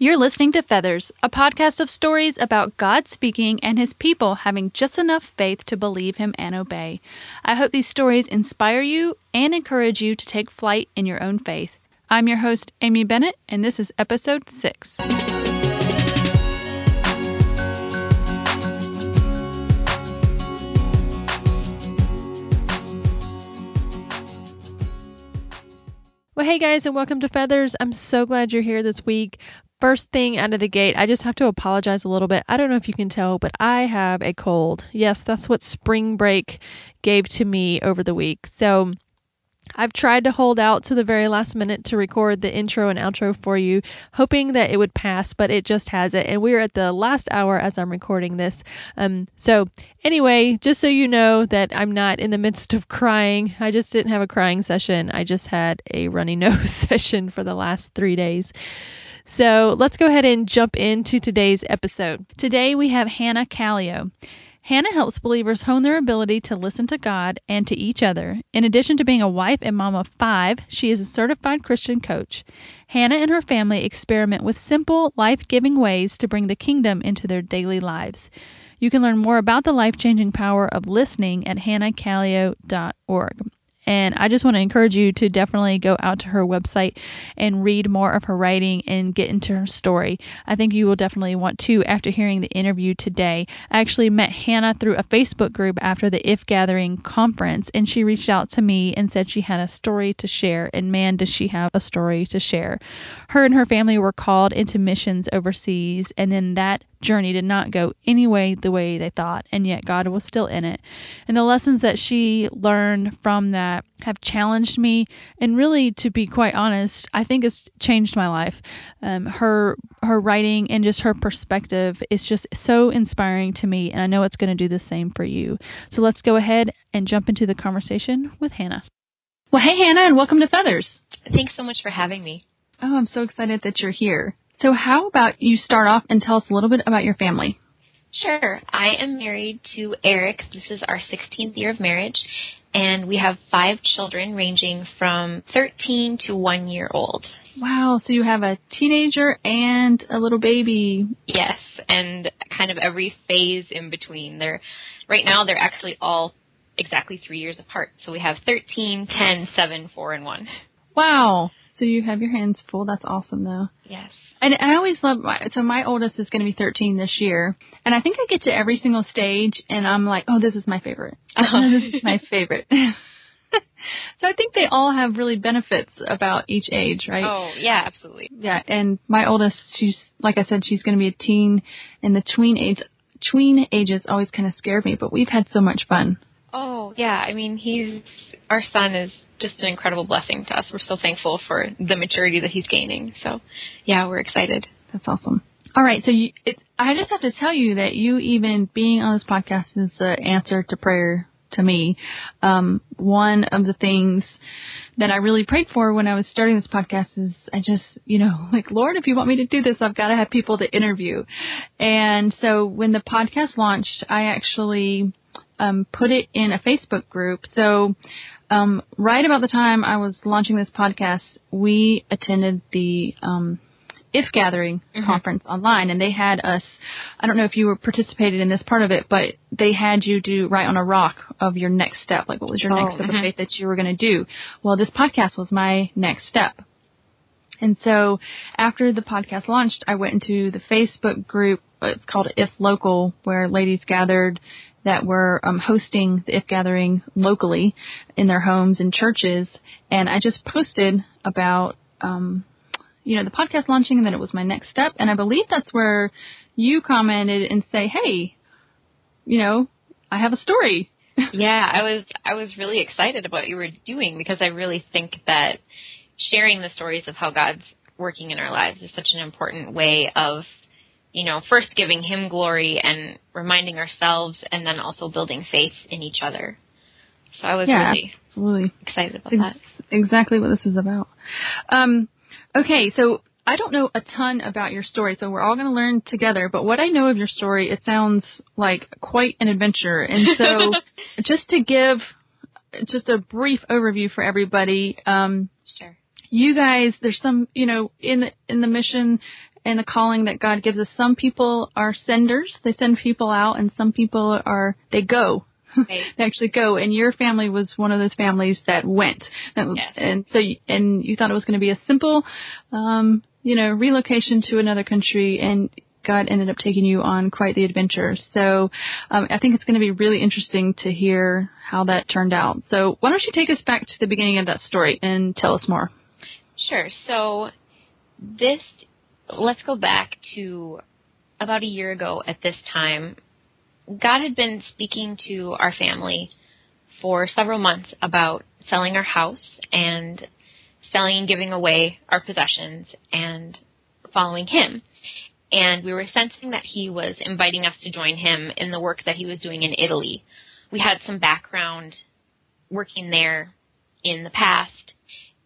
You're listening to Feathers, a podcast of stories about God speaking and his people having just enough faith to believe him and obey. I hope these stories inspire you and encourage you to take flight in your own faith. I'm your host, Amy Bennett, and this is episode 6. Well, hey guys, and welcome to Feathers. I'm so glad you're here this week. First thing out of the gate, I just have to apologize a little bit. I don't know if you can tell, but I have a cold. Yes, that's what spring break gave to me over the week. So I've tried to hold out to the very last minute to record the intro and outro for you, hoping that it would pass, but it just hasn't. And we're at the last hour as I'm recording this. So anyway, just so you know that I'm not in the midst of crying. I just didn't have a crying session. I just had a runny nose session for the last 3 days. So let's go ahead and jump into today's episode. Today we have Hannah Kallio. Hannah helps believers hone their ability to listen to God and to each other. In addition to being a wife and mom of 5, she is a certified Christian coach. Hannah and her family experiment with simple, life-giving ways to bring the kingdom into their daily lives. You can learn more about the life-changing power of listening at hannahkallio.org. And I just want to encourage you to definitely go out to her website and read more of her writing and get into her story. I think you will definitely want to after hearing the interview today. I actually met Hannah through a Facebook group after the If Gathering conference, and she reached out to me and said she had a story to share, and man, does she have a story to share. Her and her family were called into missions overseas, and then that journey did not go anyway the way they thought, and yet God was still in it. And the lessons that she learned from that have challenged me, and really, to be quite honest, I think it's changed my life. Her writing and just her perspective is just so inspiring to me, and I know it's going to do the same for you. So let's go ahead and jump into the conversation with Hannah. Well, hey Hannah, and welcome to Feathers. Thanks so much for having me. Oh, I'm so excited that you're here. So how about you start off and tell us a little bit about your family? Sure. I am married to Eric. This is our 16th year of marriage, and we have 5 children ranging from 13 to 1 year old. Wow, so you have a teenager and a little baby. Yes, and kind of every phase in between. Right now they're actually all exactly 3 years apart. So we have 13, 10, 7, 4, and 1. Wow. So you have your hands full. That's awesome, though. Yes. And I always love, my oldest is going to be 13 this year. And I think I get to every single stage, and I'm like, oh, this is my favorite. This is my favorite. So I think they all have really benefits about each age, right? Oh, yeah, absolutely. Yeah, and my oldest, she's, like I said, she's going to be a teen, and the tween ages always kind of scared me, but we've had so much fun. Oh, yeah. I mean, our son is just an incredible blessing to us. We're so thankful for the maturity that he's gaining. So, yeah, we're excited. That's awesome. All right. So I just have to tell you that you even being on this podcast is the answer to prayer to me. One of the things that I really prayed for when I was starting this podcast is I just, like, Lord, if you want me to do this, I've got to have people to interview. And so when the podcast launched, I actually put it in a Facebook group. So right about the time I was launching this podcast, we attended the If Gathering conference online, and they had us, I don't know if you were participated in this part of it, but they had you do write on a rock of your next step, like what was your next step of faith that you were going to do. Well, this podcast was my next step. And so after the podcast launched, I went into the Facebook group. It's called If Local, where ladies gathered that were hosting the If Gathering locally in their homes and churches. And I just posted about, the podcast launching, and that it was my next step. And I believe that's where you commented and say, hey, I have a story. Yeah, I was really excited about what you were doing, because I really think that sharing the stories of how God's working in our lives is such an important way of, first giving him glory and reminding ourselves, and then also building faith in each other. So I was really excited about that. Exactly what this is about. Okay, so I don't know a ton about your story, so we're all going to learn together. But what I know of your story, it sounds like quite an adventure. And so just to give just a brief overview for everybody, Sure. You guys, there's some, in the mission and the calling that God gives us. Some people are senders. They send people out, and some people they go. Right. They actually go. And your family was one of those families that went. Yes. And so, you thought it was going to be a simple, relocation to another country, and God ended up taking you on quite the adventure. So I think it's going to be really interesting to hear how that turned out. So why don't you take us back to the beginning of that story and tell us more? Sure. So let's go back to about a year ago at this time. God had been speaking to our family for several months about selling our house and selling and giving away our possessions and following him. And we were sensing that he was inviting us to join him in the work that he was doing in Italy. We had some background working there in the past,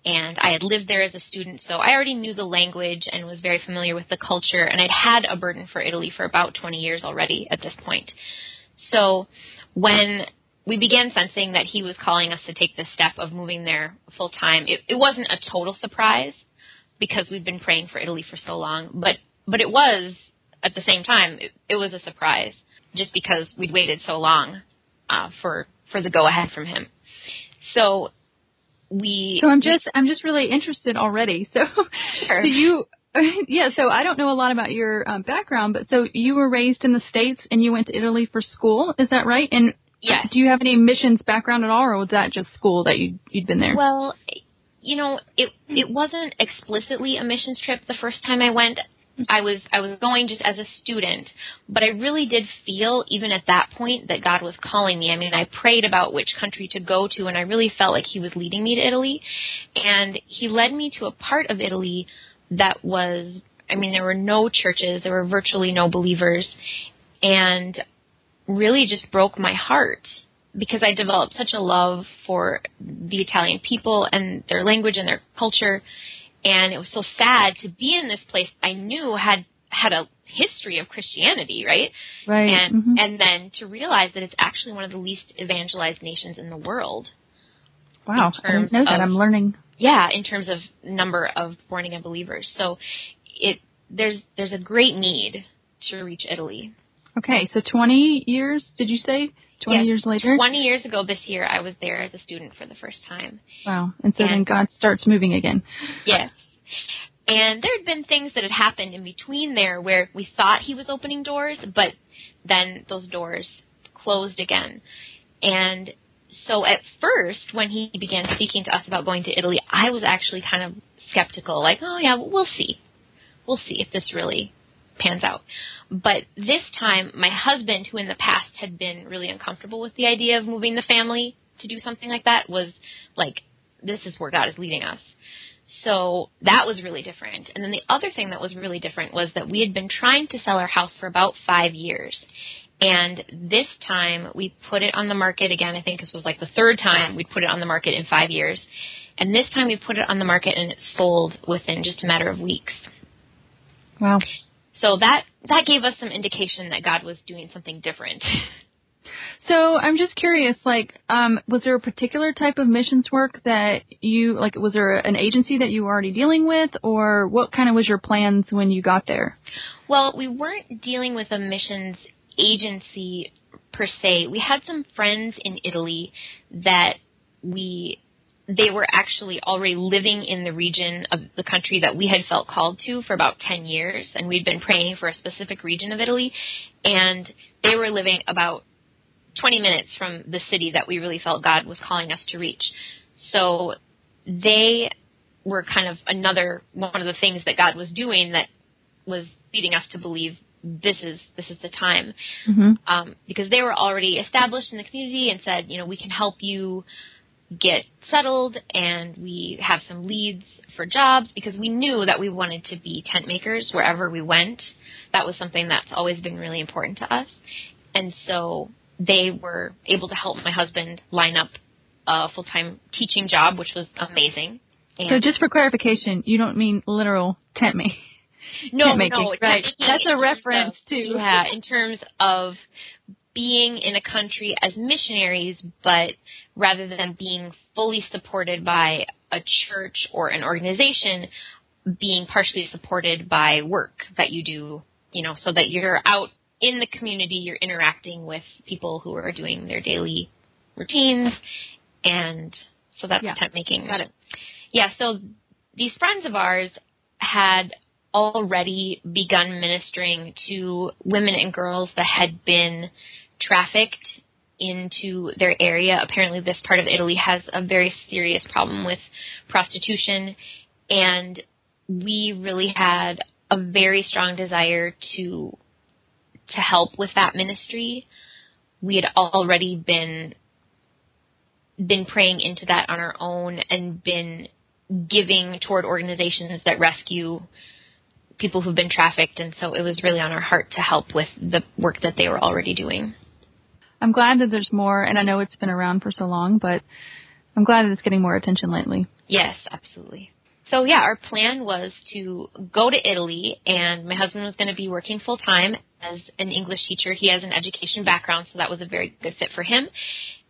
and I had lived there as a student, so I already knew the language and was very familiar with the culture, and I'd had a burden for Italy for about 20 years already at this point. So when we began sensing that he was calling us to take this step of moving there full time, it wasn't a total surprise because we'd been praying for Italy for so long, but it was, at the same time, it was a surprise just because we'd waited so long for the go-ahead from him. So I'm just really interested already. So, sure. So I don't know a lot about your background, but so you were raised in the States and you went to Italy for school, is that right? And yes. Do you have any missions background at all, or was that just school that you'd been there? Well, it wasn't explicitly a missions trip the first time I went. I was going just as a student, but I really did feel, even at that point, that God was calling me. I mean, I prayed about which country to go to, and I really felt like he was leading me to Italy. And he led me to a part of Italy that was, there were no churches, there were virtually no believers, and really just broke my heart because I developed such a love for the Italian people and their language and their culture. And it was so sad to be in this place I knew had a history of Christianity, right? Right. And then to realize that it's actually one of the least evangelized nations in the world. Wow, I didn't know that. I'm learning. Yeah, in terms of number of born-again believers. So there's a great need to reach Italy. Okay, so 20 years, did you say? 20 years later? 20 years ago this year, I was there as a student for the first time. Wow. And so then God starts moving again. Yes. And there had been things that had happened in between there where we thought he was opening doors, but then those doors closed again. And so at first, when he began speaking to us about going to Italy, I was actually kind of skeptical, like, oh yeah, we'll see. We'll see if this really pans out. But this time, my husband, who in the past had been really uncomfortable with the idea of moving the family to do something like that, was like, this is where God is leading us. So that was really different. And then the other thing that was really different was that we had been trying to sell our house for about 5 years. And this time, we put it on the market again. I think this was like the third time we'd put it on the market in 5 years. And this time we put it on the market and it sold within just a matter of weeks. Wow. So that gave us some indication that God was doing something different. So I'm just curious, was there a particular type of missions work that was there an agency that you were already dealing with, or what kind of was your plans when you got there? Well, we weren't dealing with a missions agency per se. We had some friends in Italy that they were actually already living in the region of the country that we had felt called to for about 10 years, and we'd been praying for a specific region of Italy, and they were living about 20 minutes from the city that we really felt God was calling us to reach. So they were kind of another one of the things that God was doing that was leading us to believe this is the time. Mm-hmm. Because they were already established in the community and said, we can help you get settled, and we have some leads for jobs, because we knew that we wanted to be tent makers wherever we went. That was something that's always been really important to us. And so they were able to help my husband line up a full-time teaching job, which was amazing. And so just for clarification, you don't mean literal tent making? No, right. That's a reference too. Yeah, in terms of being in a country as missionaries, but rather than being fully supported by a church or an organization, being partially supported by work that you do, so that you're out in the community, you're interacting with people who are doing their daily routines. And so that's tent making. Got it. Yeah, so these friends of ours had already begun ministering to women and girls that had been trafficked into their area. Apparently this part of Italy has a very serious problem with prostitution, and we really had a very strong desire to help with that ministry. We had already been praying into that on our own and been giving toward organizations that rescue people who've been trafficked, and so it was really on our heart to help with the work that they were already doing. I'm glad that there's more, and I know it's been around for so long, but I'm glad that it's getting more attention lately. Yes, absolutely. So yeah, our plan was to go to Italy, and my husband was going to be working full-time as an English teacher. He has an education background, so that was a very good fit for him.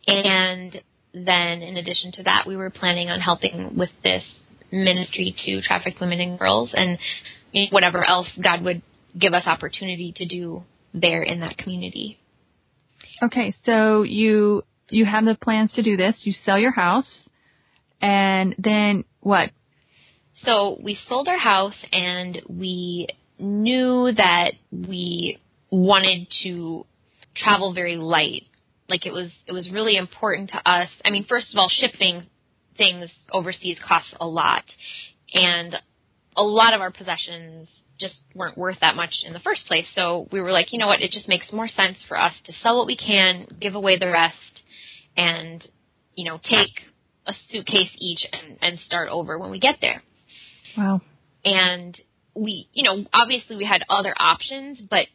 And then in addition to that, we were planning on helping with this ministry to trafficked women and girls and whatever else God would give us opportunity to do there in that community. Okay, so you have the plans to do this. You sell your house, and then what? So we sold our house, and we knew that we wanted to travel very light. Like it was really important to us. I mean, first of all, shipping things overseas costs a lot, and a lot of our possessions just weren't worth that much in the first place. So we were like, you know what, it just makes more sense for us to sell what we can, give away the rest, and, take a suitcase each and start over when we get there. Wow. And we, obviously we had other options, but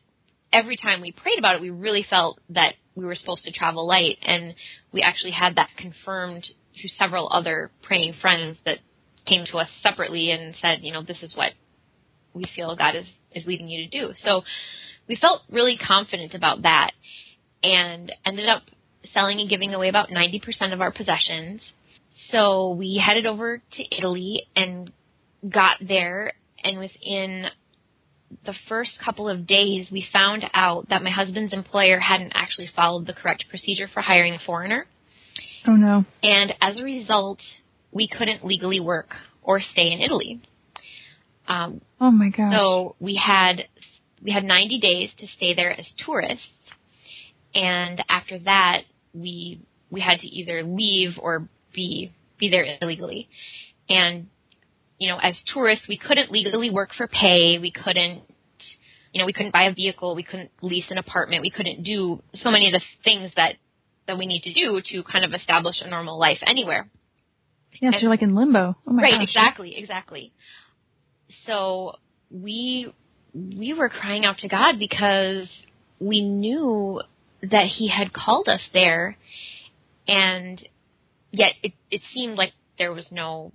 every time we prayed about it, we really felt that we were supposed to travel light. And we actually had that confirmed through several other praying friends that came to us separately and said, this is what we feel God is leading you to do. So we felt really confident about that and ended up selling and giving away about 90% of our possessions. So we headed over to Italy and got there, and within the first couple of days, we found out that my husband's employer hadn't actually followed the correct procedure for hiring a foreigner. Oh, no. And as a result, we couldn't legally work or stay in Italy. Oh my gosh. So we had 90 days to stay there as tourists, and after that we had to either leave or be there illegally. And as tourists, we couldn't legally work for pay. We couldn't buy a vehicle. We couldn't lease an apartment. We couldn't do so many of the things that we need to do to kind of establish a normal life anywhere. Yes, you're like in limbo. Oh my gosh. Right, exactly. So we were crying out to God because we knew that He had called us there, and yet it seemed like there was no.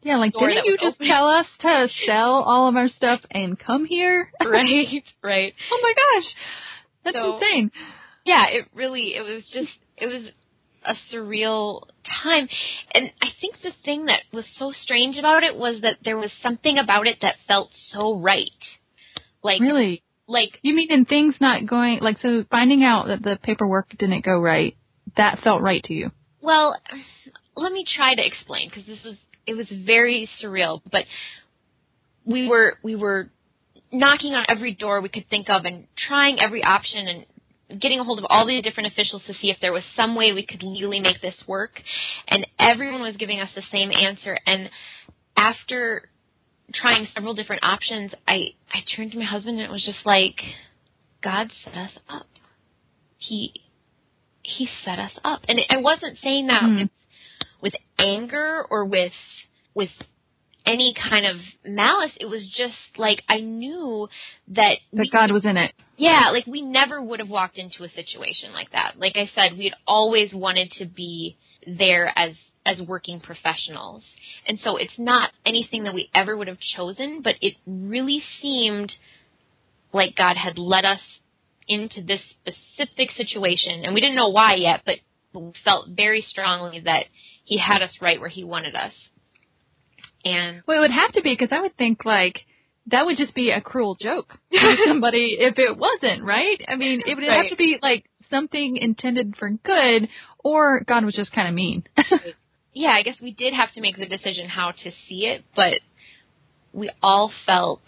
Yeah, like didn't you just tell us to sell all of our stuff and come here? Right. Oh my gosh, that's insane. Yeah, it was a surreal time. And I think the thing that was so strange about it was that there was something about it that felt so right. Like, really? Like, you mean in things not going, like, so finding out that the paperwork didn't go right, that felt right to you? Well, let me try to explain, because it was very surreal, but we were knocking on every door we could think of and trying every option and getting a hold of all these different officials to see if there was some way we could legally make this work. And everyone was giving us the same answer. And after trying several different options, I turned to my husband and it was just like, God set us up. He set us up. And I wasn't saying that with anger or with any kind of malice. It was just like I knew that God was in it. Yeah, like we never would have walked into a situation like that. Like I said, we'd always wanted to be there as working professionals. And so it's not anything that we ever would have chosen, but it really seemed like God had led us into this specific situation. And we didn't know why yet, but we felt very strongly that He had us right where He wanted us. And well, it would have to be, because I would think, like, that would just be a cruel joke to somebody if it wasn't, right? I mean, it would Right. have to be, like, something intended for good, or God was just kind of mean. yeah, I guess we did have to make the decision how to see it, but we all felt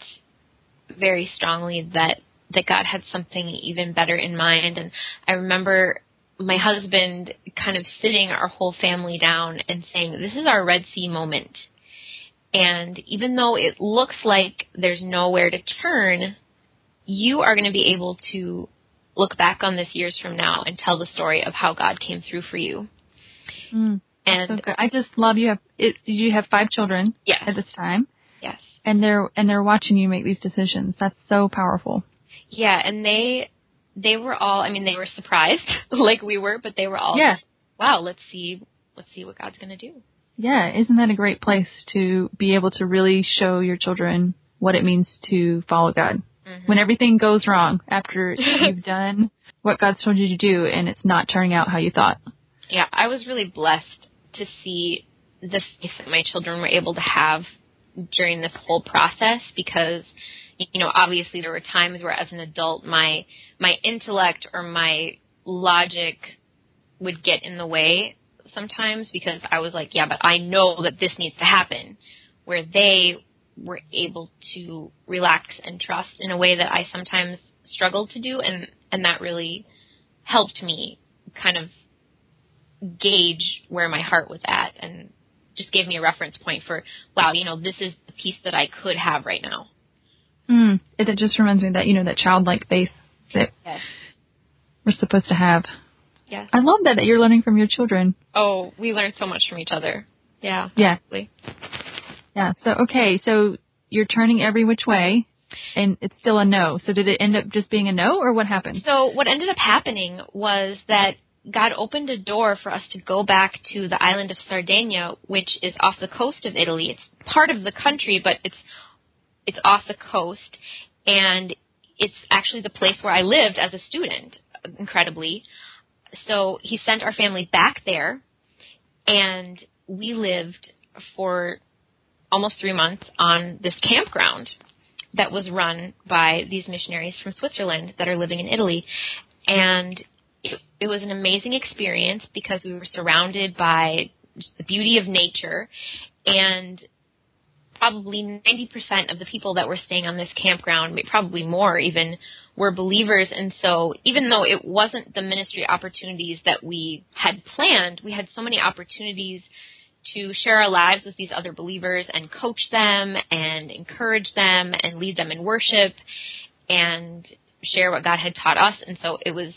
very strongly that God had something even better in mind. And I remember my husband kind of sitting our whole family down and saying, this is our Red Sea moment. And even though it looks like there's nowhere to turn, you are going to be able to look back on this years from now and tell the story of how God came through for you. And so good. I just love you have 5 children Yes. at this time. Yes. And they're watching you make these decisions. That's so powerful. Yeah, and they were all, I mean, they were surprised like we were, but they were all, wow, let's see what God's going to do. Yeah, isn't that a great place to be able to really show your children what it means to follow God? Mm-hmm. When everything goes wrong after you've done what God's told you to do and it's not turning out how you thought. Yeah, I was really blessed to see the faith that my children were able to have during this whole process, because, you know, obviously there were times where as an adult my intellect or my logic would get in the way sometimes, because I was like, yeah, but I know that this needs to happen, where they were able to relax and trust in a way that I sometimes struggled to do, and that really helped me kind of gauge where my heart was at, and just gave me a reference point for, wow, you know, this is the peace that I could have right now. It just reminds me that, you know, that childlike faith that we're supposed to have. Yes. I love that you're learning from your children. Oh, we learn so much from each other. Yeah. Yeah. Absolutely. Yeah. So, okay. So you're turning every which way, and it's still a no. So did it end up just being a no, or what happened? So what ended up happening was that God opened a door for us to go back to the island of Sardinia, which is off the coast of Italy. It's part of the country, but it's off the coast, and it's actually the place where I lived as a student, incredibly. So he sent our family back there, and we lived for almost 3 months on this campground that was run by these missionaries from Switzerland that are living in Italy. And it was an amazing experience because we were surrounded by just the beauty of nature, and probably 90% of the people that were staying on this campground, probably more even, were believers. And so even though it wasn't the ministry opportunities that we had planned, we had so many opportunities to share our lives with these other believers and coach them and encourage them and lead them in worship and share what God had taught us. And so it was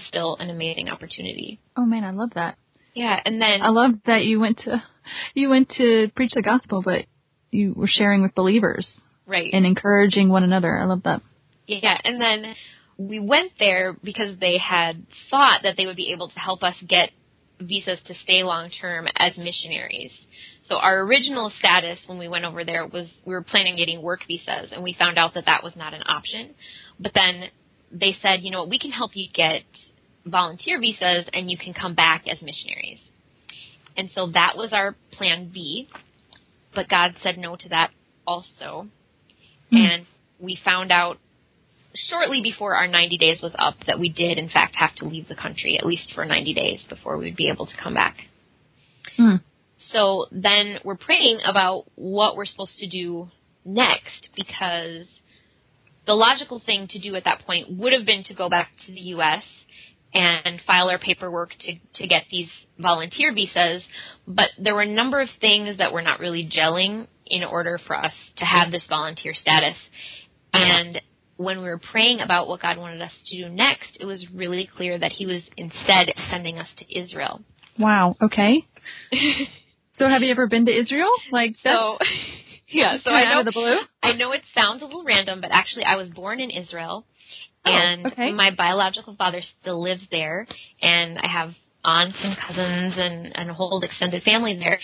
still an amazing opportunity. Oh man, I love that. Yeah, and then I love that you went to preach the gospel, but you were sharing with believers, right, and encouraging one another. I love that. Yeah, and then we went there because they had thought that they would be able to help us get visas to stay long-term as missionaries. So our original status when we went over there was we were planning on getting work visas, and we found out that that was not an option. But then they said, you know, we can help you get volunteer visas, and you can come back as missionaries. And so that was our plan B, but God said no to that also. And we found out shortly before our 90 days was up that we did, in fact, have to leave the country, at least for 90 days, before we would be able to come back. So then we're praying about what we're supposed to do next, because the logical thing to do at that point would have been to go back to the U.S. and file our paperwork to get these volunteer visas, but there were a number of things that were not really gelling in order for us to have this volunteer status. And when we were praying about what God wanted us to do next, it was really clear that he was instead sending us to Israel. Wow, okay. So have you ever been to Israel? So I know, out of the blue? I know it sounds a little random, but actually I was born in Israel. And my biological father still lives there, and I have aunts and cousins and a whole extended family there.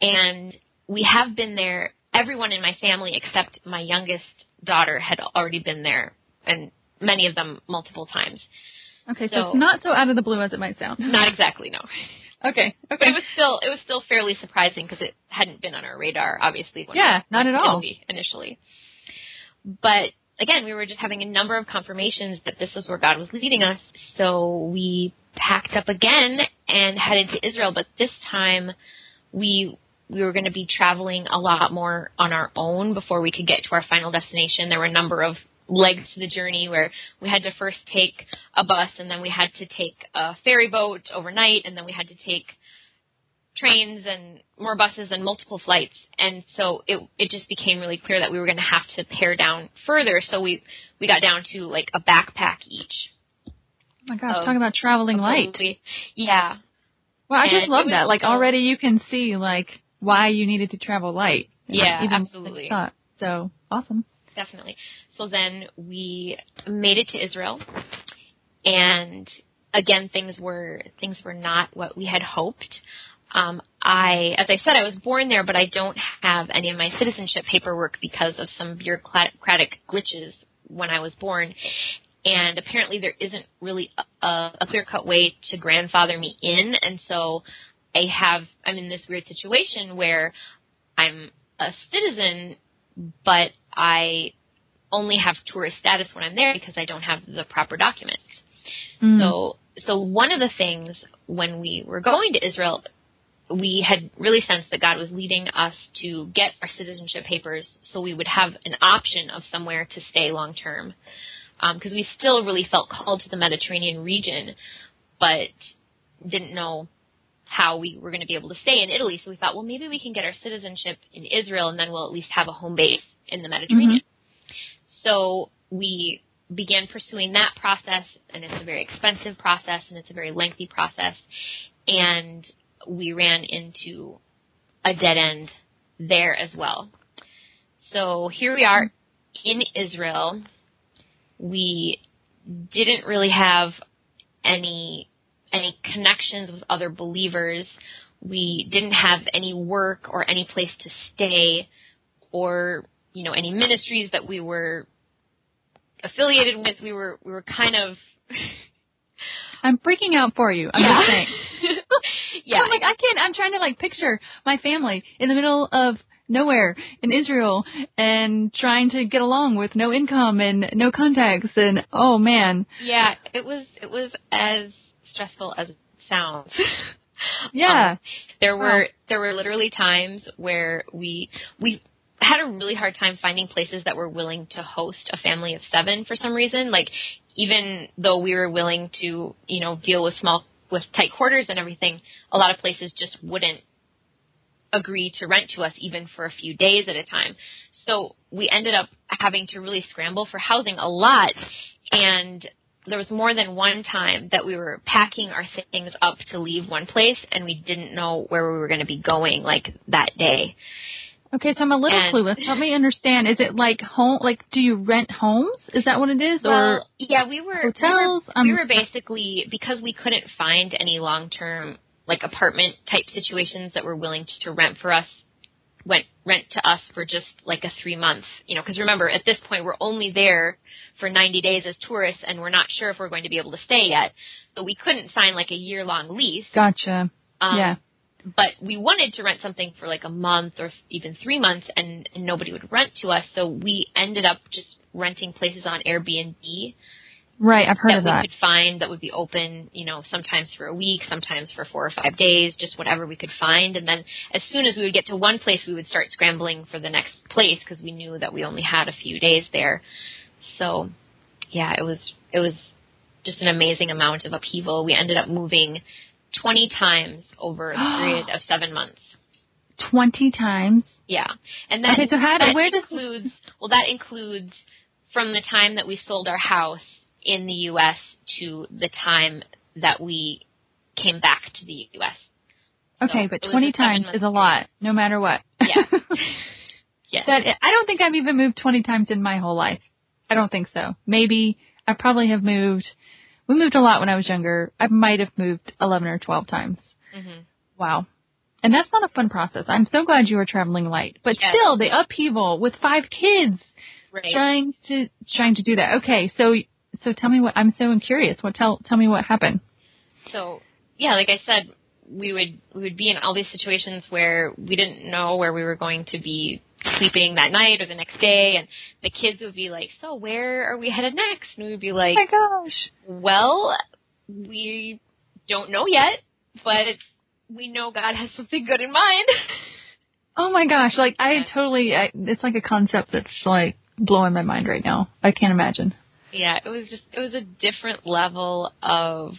And we have been there, everyone in my family except my youngest daughter had already been there, and many of them multiple times. Okay, so it's not so out of the blue as it might sound. Not exactly, no. Okay. But it was still fairly surprising because it hadn't been on our radar, obviously. Not at all. Initially. But again, we were just having a number of confirmations that this was where God was leading us. So we packed up again and headed to Israel. But this time we were going to be traveling a lot more on our own before we could get to our final destination. There were a number of legs to the journey where we had to first take a bus, and then we had to take a ferry boat overnight, and then we had to take trains and more buses and multiple flights. And so it just became really clear that we were going to have to pare down further. So we got down to like a backpack each. Oh my gosh, talking about traveling light. Yeah. Well, I just love that. Like already you can see like why you needed to travel light. Yeah, absolutely. So awesome. Definitely. So then we made it to Israel, and again, things were not what we had hoped. As I said, I was born there, but I don't have any of my citizenship paperwork because of some bureaucratic glitches when I was born. And apparently there isn't really a clear-cut way to grandfather me in, and so I'm in this weird situation where I'm a citizen, but I only have tourist status when I'm there because I don't have the proper documents. So one of the things when we were going to Israel, we had really sensed that God was leading us to get our citizenship papers so we would have an option of somewhere to stay long term. Because we still really felt called to the Mediterranean region, but didn't know how we were going to be able to stay in Italy. So we thought, well, maybe we can get our citizenship in Israel, and then we'll at least have a home base in the Mediterranean. So we began pursuing that process, and it's a very expensive process, and it's a very lengthy process. And we ran into a dead end there as well. So here we are in Israel. We didn't really have any connections with other believers. We didn't have any work or any place to stay, or any ministries that we were affiliated with. We were kind of. I'm freaking out for you. I'm just saying. Yeah. I'm trying to like picture my family in the middle of nowhere in Israel and trying to get along with no income and no contacts, and oh man. Yeah, it was as stressful as it sounds. Yeah. There were literally times where we had a really hard time finding places that were willing to host a family of 7 for some reason. Like, even though we were willing to, deal with tight quarters and everything, a lot of places just wouldn't agree to rent to us even for a few days at a time. So we ended up having to really scramble for housing a lot, and there was more than one time that we were packing our things up to leave one place, and we didn't know where we were going to be going, like, that day. Okay, so I'm a little clueless. Help me understand. Is it like home? Like, do you rent homes? Is that what it is? Well, yeah, we were hotels. We were basically, because we couldn't find any long-term like apartment type situations that were willing to rent for us, rent to us for just like a 3-month. Because remember, at this point we're only there for 90 days as tourists, and we're not sure if we're going to be able to stay yet. So we couldn't sign like a year-long lease. Gotcha. Yeah. But we wanted to rent something for like a month or even 3 months, and nobody would rent to us. So we ended up just renting places on Airbnb. Right, I've heard of that. We could find that would be open, sometimes for a week, sometimes for 4 or 5 days, just whatever we could find. And then as soon as we would get to one place, we would start scrambling for the next place because we knew that we only had a few days there. So, yeah, it was just an amazing amount of upheaval. We ended up moving 20 times over a period of 7 months. 20 times? Yeah. And that, okay, so that includes from the time that we sold our house in the U.S. to the time that we came back to the U.S. Okay, but 20 times is a lot, no matter what. Yeah. Yes. I don't think I've even moved 20 times in my whole life. I don't think so. Maybe I probably have moved. We moved a lot when I was younger. I might have moved 11 or 12 times. Mm-hmm. Wow. And that's not a fun process. I'm so glad you were traveling light. But still, the upheaval with 5 kids, right, trying to do that. Okay, so tell me I'm so curious. Tell me what happened. So, yeah, like I said, we would be in all these situations where we didn't know where we were going to be sleeping that night or the next day, and the kids would be like, so where are we headed next? And we would be like, oh my gosh. Well, we don't know yet, but we know God has something good in mind. Oh my gosh, like it's like a concept that's like blowing my mind right now. I can't imagine. Yeah, it was a different level of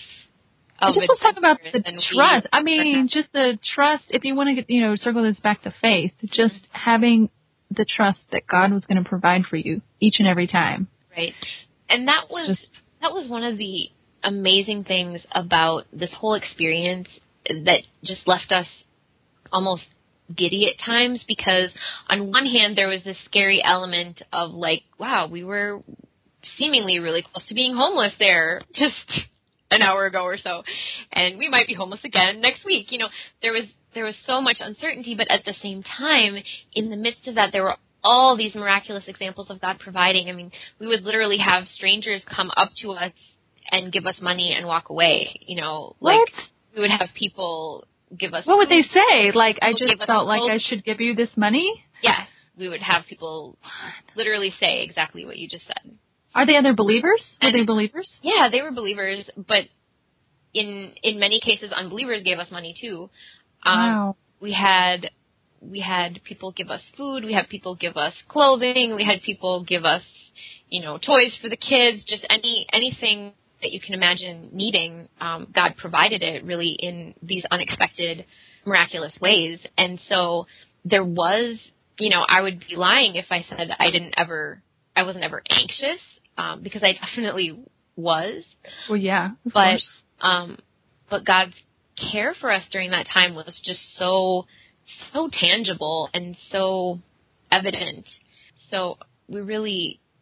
just let's talk about the trust. I mean, just the trust, if you want to circle this back to faith, just having the trust that God was going to provide for you each and every time. Right. And that was one of the amazing things about this whole experience that just left us almost giddy at times, because on one hand there was this scary element of like, wow, we were seemingly really close to being homeless there just an hour ago or so, and we might be homeless again next week. There was so much uncertainty, but at the same time, in the midst of that, there were all these miraculous examples of God providing. I mean, we would literally have strangers come up to us and give us money and walk away. What? We would have people give us. What would they say? Like, I just felt like food. I should give you this money? Yeah, we would have people literally say exactly what you just said. Are they other believers? Were they believers? Yeah, they were believers, but in many cases, unbelievers gave us money too. Wow. We had people give us food. We had people give us clothing. We had people give us, toys for the kids. Just anything that you can imagine needing. God provided it really in these unexpected, miraculous ways. And so there was, I would be lying if I said I wasn't ever anxious, because I definitely was. Well, yeah. But God's care for us during that time was just so tangible and so evident. So we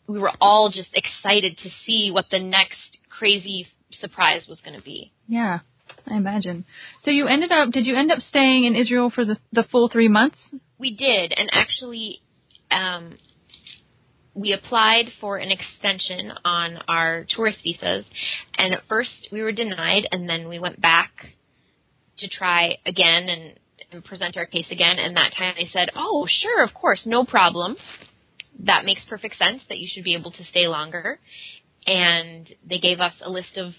were all just excited to see what the next crazy surprise was going to be. Yeah, I imagine. So did you end up staying in Israel for the full 3 months? We did, and actually, we applied for an extension on our tourist visas, and at first we were denied, and then we went back to try again and present our case again, and that time they said, oh, sure, of course, no problem. That makes perfect sense that you should be able to stay longer. And they gave us a list of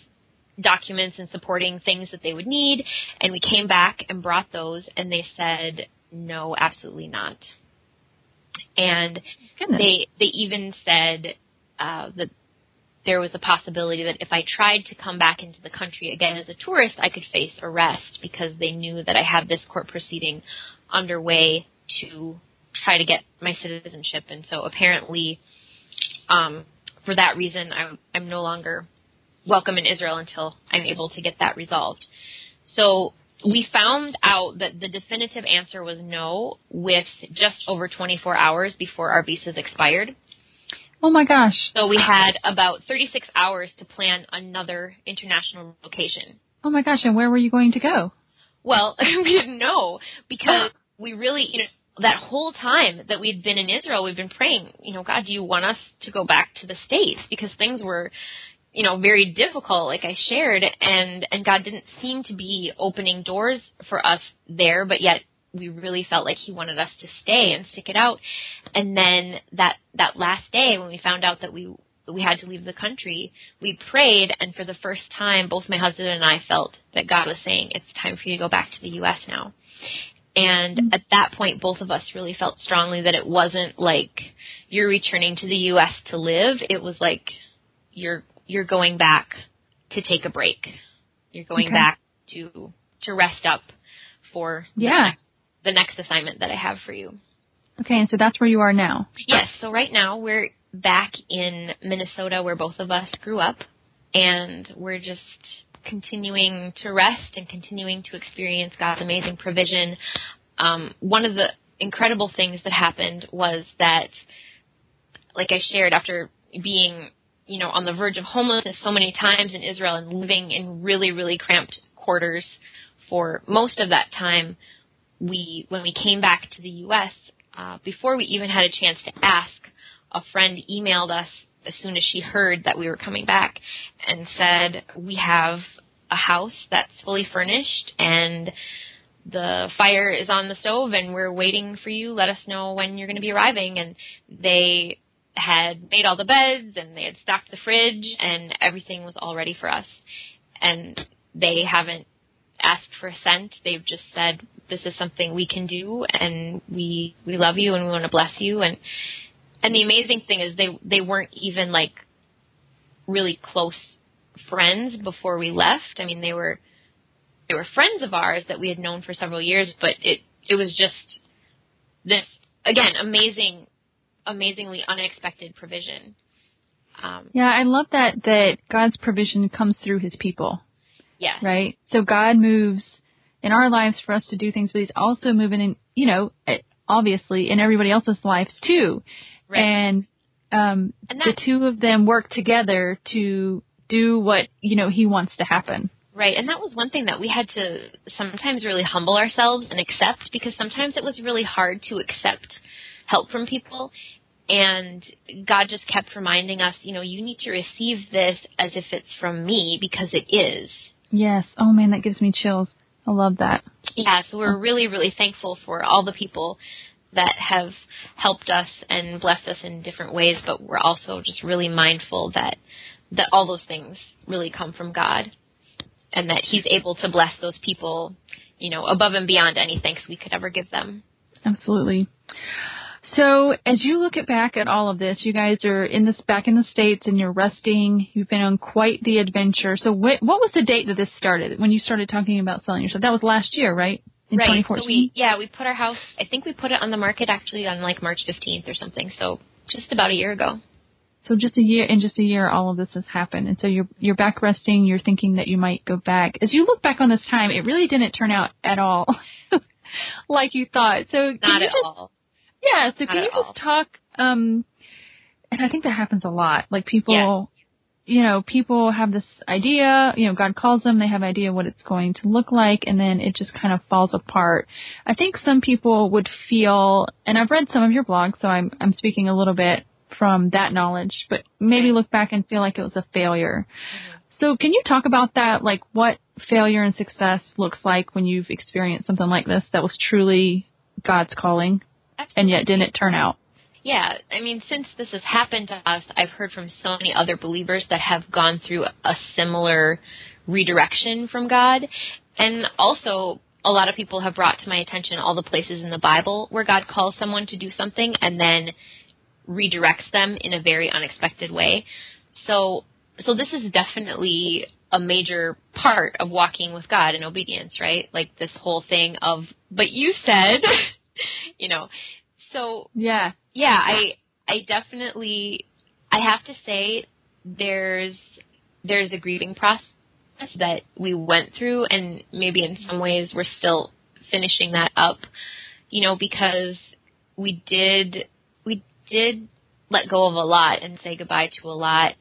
documents and supporting things that they would need, and we came back and brought those, and they said, no, absolutely not. And they even said that there was a possibility that if I tried to come back into the country again as a tourist, I could face arrest, because they knew that I had this court proceeding underway to try to get my citizenship. And so apparently, for that reason, I'm no longer welcome in Israel until I'm able to get that resolved. So we found out that the definitive answer was no with just over 24 hours before our visas expired. Oh my gosh. So we had about 36 hours to plan another international location. Oh my gosh, and where were you going to go? Well, we didn't know, because we really, that whole time that we'd been in Israel, we've been praying, God, do you want us to go back to the States? Because things were, very difficult, like I shared, and God didn't seem to be opening doors for us there, but yet we really felt like he wanted us to stay and stick it out. And then that last day when we found out that we had to leave the country, we prayed, and for the first time, both my husband and I felt that God was saying, it's time for you to go back to the U.S. now. And at that point, both of us really felt strongly that it wasn't like you're returning to the U.S. to live. It was like you're going back to take a break. You're going back to rest up for the next assignment that I have for you. Okay, and so that's where you are now. Yes, so right now we're back in Minnesota, where both of us grew up, and we're just continuing to rest and continuing to experience God's amazing provision. One of the incredible things that happened was that, like I shared, after being, on the verge of homelessness so many times in Israel and living in really, really cramped quarters for most of that time, when we came back to the U.S., before we even had a chance to ask, a friend emailed us as soon as she heard that we were coming back and said, we have a house that's fully furnished and the fire is on the stove and we're waiting for you. Let us know when you're going to be arriving. And they had made all the beds and they had stocked the fridge and everything was all ready for us. And they haven't asked for a cent. They've just said, this is something we can do and we love you and we want to bless you. And the amazing thing is they weren't even like really close friends before we left. I mean, they were friends of ours that we had known for several years, but it was just this, again, amazingly unexpected provision. Yeah, I love that God's provision comes through his people. Yeah. Right? So God moves in our lives for us to do things, but he's also moving in, obviously in everybody else's lives too. Right. And the two of them work together to do what, he wants to happen. Right, and that was one thing that we had to sometimes really humble ourselves and accept, because sometimes it was really hard to accept help from people. And God just kept reminding us, you need to receive this as if it's from me, because it is. Yes. Oh, man, that gives me chills. I love that. Yeah, so we're really, really thankful for all the people that have helped us and blessed us in different ways, but we're also just really mindful that all those things really come from God, and that he's able to bless those people, above and beyond any thanks we could ever give them. Absolutely. So as you look back at all of this, you guys are back in the States and you're resting. You've been on quite the adventure. So what was the date that this started, when you started talking about selling yourself? That was last year, right? In right. 2014? So we put our house, I think we put it on the market actually on like March 15th or something. So just about a year ago. So just a year, all of this has happened. And so you're back resting. You're thinking that you might go back. As you look back on this time, it really didn't turn out at all like you thought. So not at all. Yeah. So can you just talk, and I think that happens a lot. Like people, people have this idea, God calls them, they have an idea what it's going to look like, and then it just kind of falls apart. I think some people would feel, and I've read some of your blogs, so I'm speaking a little bit from that knowledge, but maybe look back and feel like it was a failure. Mm-hmm. So can you talk about that, like what failure and success looks like when you've experienced something like this that was truly God's calling? Absolutely. And yet didn't turn out? Yeah, I mean, since this has happened to us, I've heard from so many other believers that have gone through a similar redirection from God. And also, a lot of people have brought to my attention all the places in the Bible where God calls someone to do something and then redirects them in a very unexpected way. So this is definitely a major part of walking with God in obedience, right? Like this whole thing of, but you said, so yeah, I definitely, I have to say there's a grieving process that we went through, and maybe in some ways we're still finishing that up, because we did let go of a lot and say goodbye to a lot,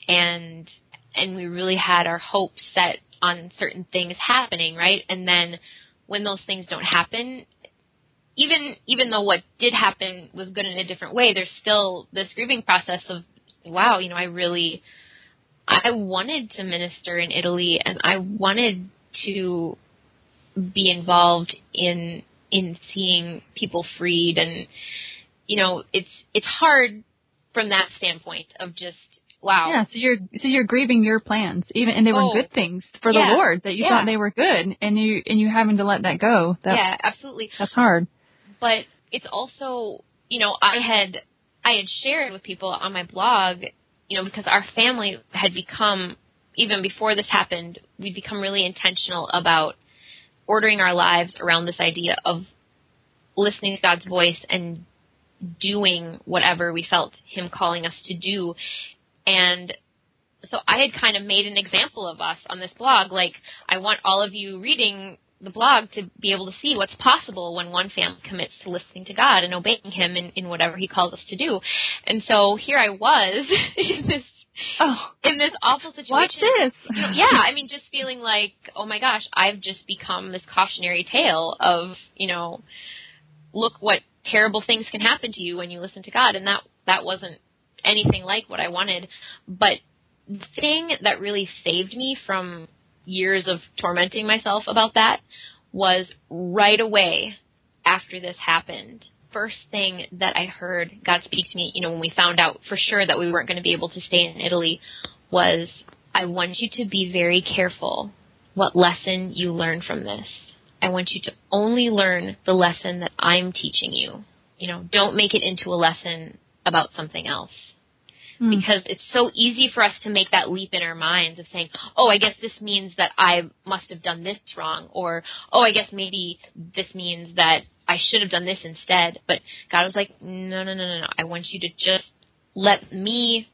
and we really had our hopes set on certain things happening, right? And then when those things don't happen, even though what did happen was good in a different way, there's still this grieving process of, wow, I wanted to minister in Italy, and I wanted to be involved in seeing people freed, and it's hard from that standpoint of just, wow. Yeah, so you're grieving your plans, and they were good things for the Lord that you thought they were good, and you having to let that go. Yeah, absolutely. That's hard. But it's also, I had shared with people on my blog, because our family had become, even before this happened, we'd become really intentional about ordering our lives around this idea of listening to God's voice and doing whatever we felt him calling us to do. And so I had kind of made an example of us on this blog. Like, I want all of you reading the blog to be able to see what's possible when one family commits to listening to God and obeying him in whatever he calls us to do. And so here I was in this awful situation. Watch this. Just feeling like, oh my gosh, I've just become this cautionary tale of, look what terrible things can happen to you when you listen to God. And that wasn't anything like what I wanted. But the thing that really saved me from years of tormenting myself about that was right away after this happened. First thing that I heard God speak to me, when we found out for sure that we weren't going to be able to stay in Italy, was, I want you to be very careful what lesson you learn from this. I want you to only learn the lesson that I'm teaching you. Don't make it into a lesson about something else. Because it's so easy for us to make that leap in our minds of saying, oh, I guess this means that I must have done this wrong. Or, oh, I guess maybe this means that I should have done this instead. But God was like, no. I want you to just let me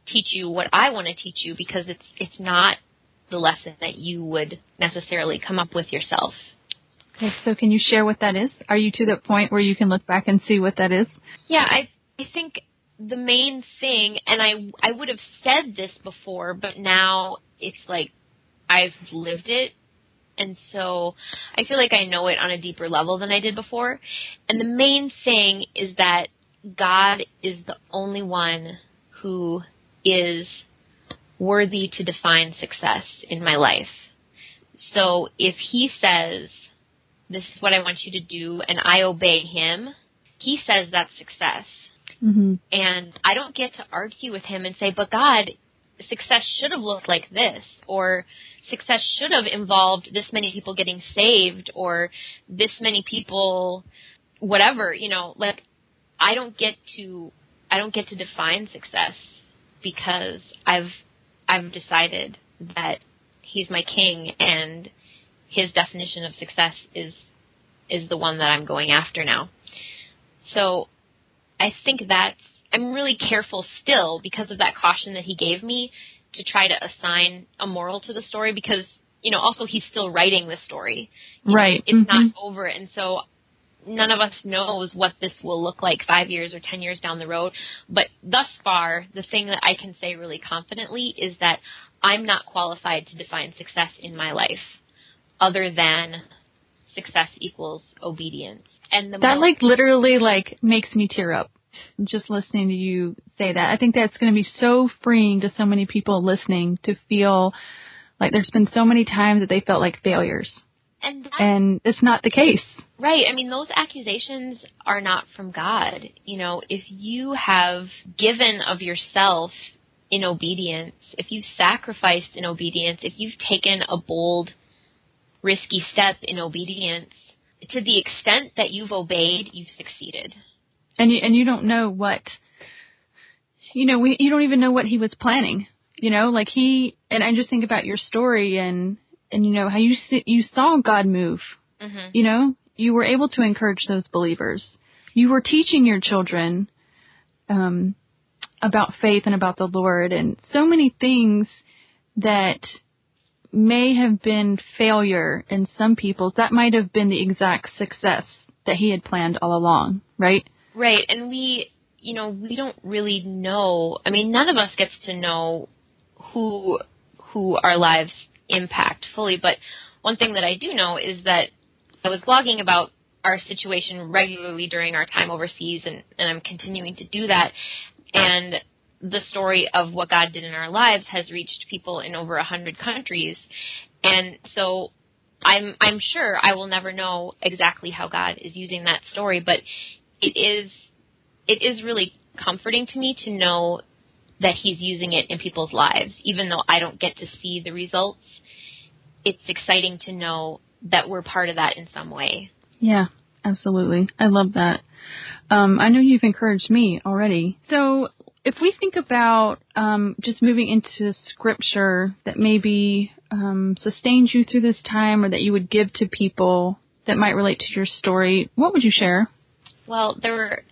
teach you what I want to teach you, because it's not the lesson that you would necessarily come up with yourself. Okay, so can you share what that is? Are you to that point where you can look back and see what that is? Yeah, I think the main thing, and I would have said this before, but now it's like I've lived it, and so I feel like I know it on a deeper level than I did before. And the main thing is that God is the only one who is worthy to define success in my life. So if He says, this is what I want you to do, and I obey Him, He says that's success. Mm-hmm. And I don't get to argue with Him and say, but God, success should have looked like this, or success should have involved this many people getting saved, or this many people, whatever, like I don't get to define success, because I've decided that He's my King, and His definition of success is the one that I'm going after now. So I think I'm really careful still, because of that caution that He gave me, to try to assign a moral to the story, because, also He's still writing the story. Right. It's not over. And so none of us knows what this will look like 5 years or 10 years down the road. But thus far, the thing that I can say really confidently is that I'm not qualified to define success in my life other than success equals obedience. And that literally makes me tear up just listening to you say that. I think that's going to be so freeing to so many people listening, to feel like there's been so many times that they felt like failures. And it's not the case. Right. I mean, those accusations are not from God. If you have given of yourself in obedience, if you've sacrificed in obedience, if you've taken a bold, risky step in obedience, to the extent that you've obeyed, you've succeeded. And you don't know what, you don't even know what He was planning, and I just think about your story and how you saw God move, mm-hmm. You were able to encourage those believers. You were teaching your children, about faith and about the Lord, and so many things that may have been failure in some people's, that might have been the exact success that He had planned all along, right? Right, and we don't really know. I mean, none of us gets to know who our lives impact fully, but one thing that I do know is that I was blogging about our situation regularly during our time overseas, and I'm continuing to do that, and the story of what God did in our lives has reached people in over 100 countries, and so I'm sure I will never know exactly how God is using that story, but it is really comforting to me to know that He's using it in people's lives, even though I don't get to see the results. It's exciting to know that we're part of that in some way. Yeah, absolutely. I love that. I know you've encouraged me already. So if we think about just moving into Scripture that maybe sustains you through this time, or that you would give to people that might relate to your story, what would you share? Well, there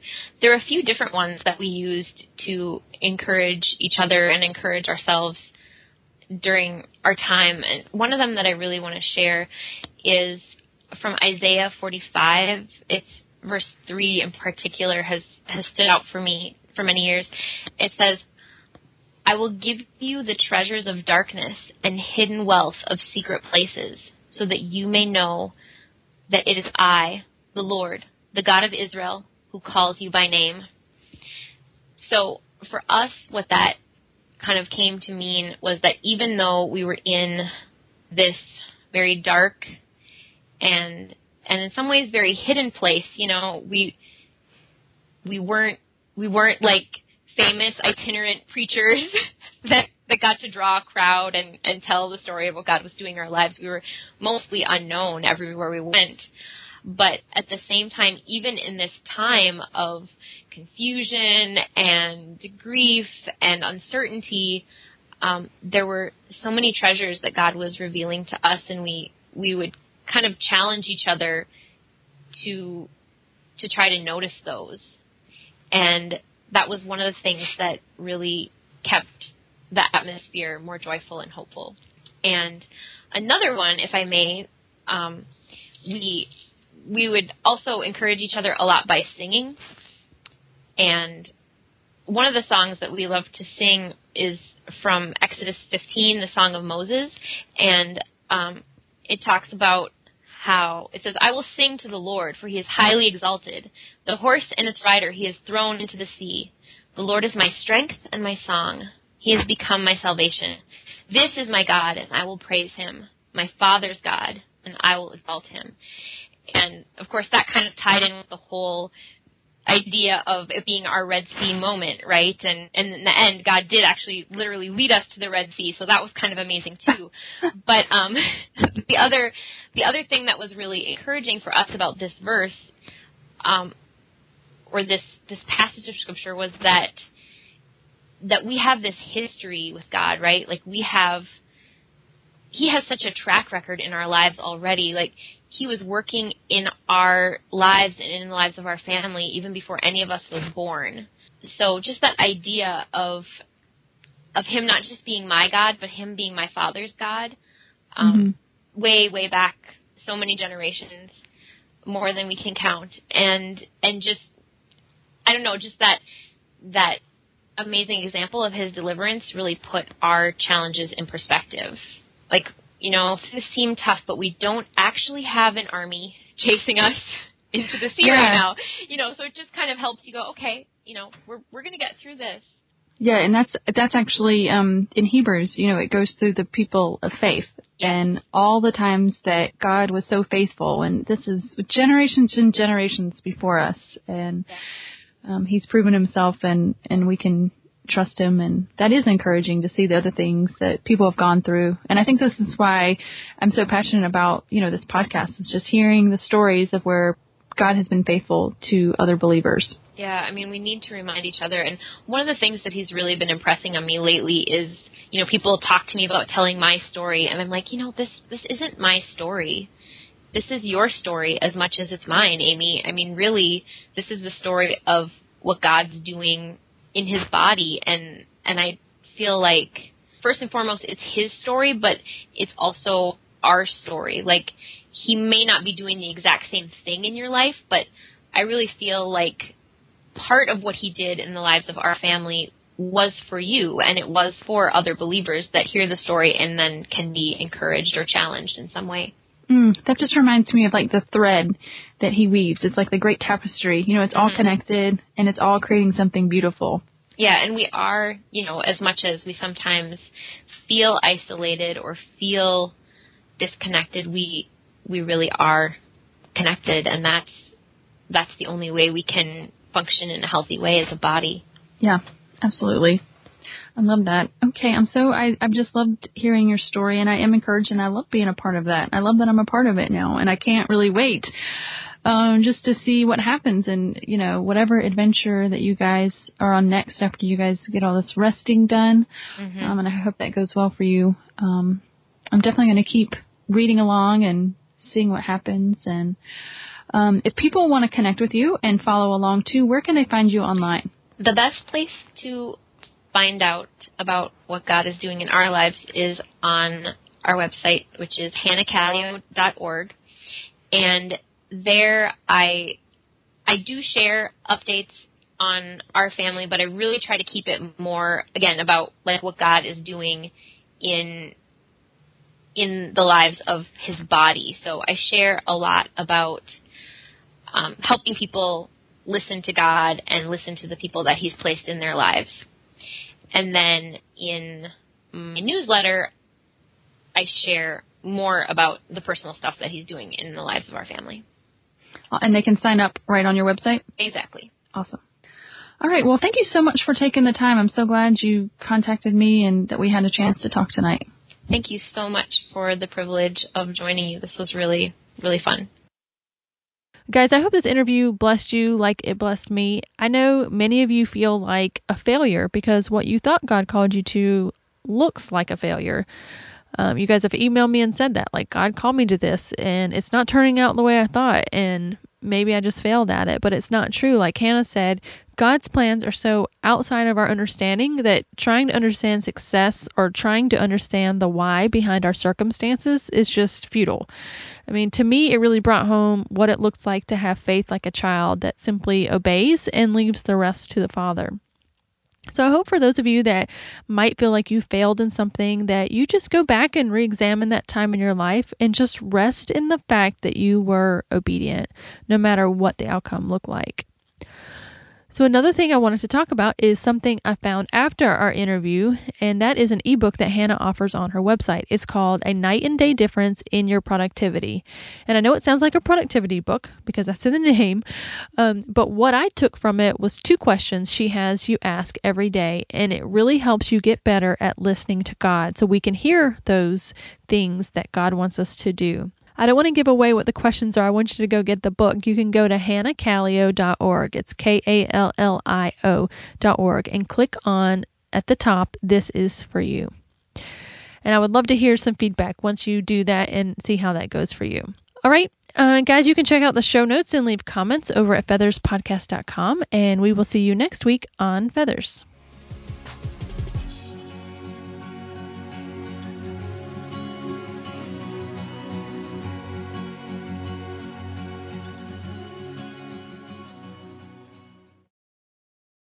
are a few different ones that we used to encourage each other and encourage ourselves during our time. And one of them that I really want to share is from Isaiah 45. It's verse 3 in particular has stood out for me for many years. It says, I will give you the treasures of darkness and hidden wealth of secret places, so that you may know that it is I, the Lord, the God of Israel, who calls you by name. So for us, what that kind of came to mean was that even though we were in this very dark and in some ways very hidden place. You know, we weren't like famous itinerant preachers that got to draw a crowd and tell the story of what God was doing in our lives. We were mostly unknown everywhere we went. But at the same time, even in this time of confusion and grief and uncertainty, there were so many treasures that God was revealing to us, and we would kind of challenge each other to try to notice those. And that was one of the things that really kept the atmosphere more joyful and hopeful. And another one, if I may, we would also encourage each other a lot by singing. And one of the songs that we love to sing is from Exodus 15, the Song of Moses. And it talks about how it says, "I will sing to the Lord, for he is highly exalted. The horse and its rider he has thrown into the sea. The Lord is my strength and my song. He has become my salvation. This is my God, and I will praise him, my Father's God, and I will exalt him." And, of course, that kind of tied in with the whole idea of it being our Red Sea moment, right? And in the end, God did actually literally lead us to the Red Sea, so that was kind of amazing too. But the other thing that was really encouraging for us about this verse, or this passage of Scripture, was that we have this history with God, right? Like He has such a track record in our lives already. Like he was working in our lives and in the lives of our family even before any of us was born. So just that idea of him not just being my God, but him being my Father's God, way, way back, so many generations, more than we can count. And just, I don't know, just that amazing example of his deliverance really put our challenges in perspective. Like, you know, things seem tough, but we don't actually have an army chasing us into the sea right now. You know, so it just kind of helps you go, okay, you know, we're going to get through this. Yeah, and that's actually in Hebrews, you know, it goes through the people of faith and all the times that God was so faithful, and this is generations and generations before us, and he's proven himself, and we can trust him, and that is encouraging to see the other things that people have gone through. And I think this is why I'm so passionate about, you know, this podcast, is just hearing the stories of where God has been faithful to other believers. Yeah, I mean, we need to remind each other. And one of the things that he's really been impressing on me lately is, you know, people talk to me about telling my story, and I'm like, you know, this isn't my story. This is your story as much as it's mine, Amy. I mean, really, this is the story of what God's doing in his body, and I feel like first and foremost it's his story, but it's also our story. Like, he may not be doing the exact same thing in your life, but I really feel like part of what he did in the lives of our family was for you, and it was for other believers that hear the story and then can be encouraged or challenged in some way. That just reminds me of like the thread that he weaves. It's like the great tapestry. You know, it's all connected and it's all creating something beautiful. Yeah, and we are, you know, as much as we sometimes feel isolated or feel disconnected, we really are connected, and that's the only way we can function in a healthy way as a body. Yeah, absolutely. I love that. Okay, I've just loved hearing your story, and I am encouraged, and I love being a part of that. I love that I'm a part of it now, and I can't really wait just to see what happens, and, you know, whatever adventure that you guys are on next after you guys get all this resting done, and I hope that goes well for you. I'm definitely going to keep reading along and seeing what happens, and if people want to connect with you and follow along too, where can they find you online? The best place to find out about what God is doing in our lives is on our website, which is hannahkallio.org. And there I do share updates on our family, but I really try to keep it more, again, about like what God is doing in the lives of his body. So I share a lot about helping people listen to God and listen to the people that he's placed in their lives. And then in my newsletter, I share more about the personal stuff that he's doing in the lives of our family. And they can sign up right on your website? Exactly. Awesome. All right. Well, thank you so much for taking the time. I'm so glad you contacted me and that we had a chance to talk tonight. Thank you so much for the privilege of joining you. This was really, really fun. Guys, I hope this interview blessed you like it blessed me. I know many of you feel like a failure because what you thought God called you to looks like a failure. You guys have emailed me and said that, like, God called me to this and it's not turning out the way I thought, and maybe I just failed at it, but it's not true. Like Hannah said, God's plans are so outside of our understanding that trying to understand success or trying to understand the why behind our circumstances is just futile. I mean, to me, it really brought home what it looks like to have faith like a child that simply obeys and leaves the rest to the Father. So I hope for those of you that might feel like you failed in something, that you just go back and re-examine that time in your life and just rest in the fact that you were obedient, no matter what the outcome looked like. So another thing I wanted to talk about is something I found after our interview, and that is an ebook that Hannah offers on her website. It's called A Night and Day Difference in Your Productivity. And I know it sounds like a productivity book because that's in the name, but what I took from it was 2 questions she has you ask every day, and it really helps you get better at listening to God so we can hear those things that God wants us to do. I don't want to give away what the questions are. I want you to go get the book. You can go to hannahkallio.org. It's KALLIO.org and click on at the top, This is for you. And I would love to hear some feedback once you do that and see how that goes for you. All right, guys, you can check out the show notes and leave comments over at featherspodcast.com, and we will see you next week on Feathers.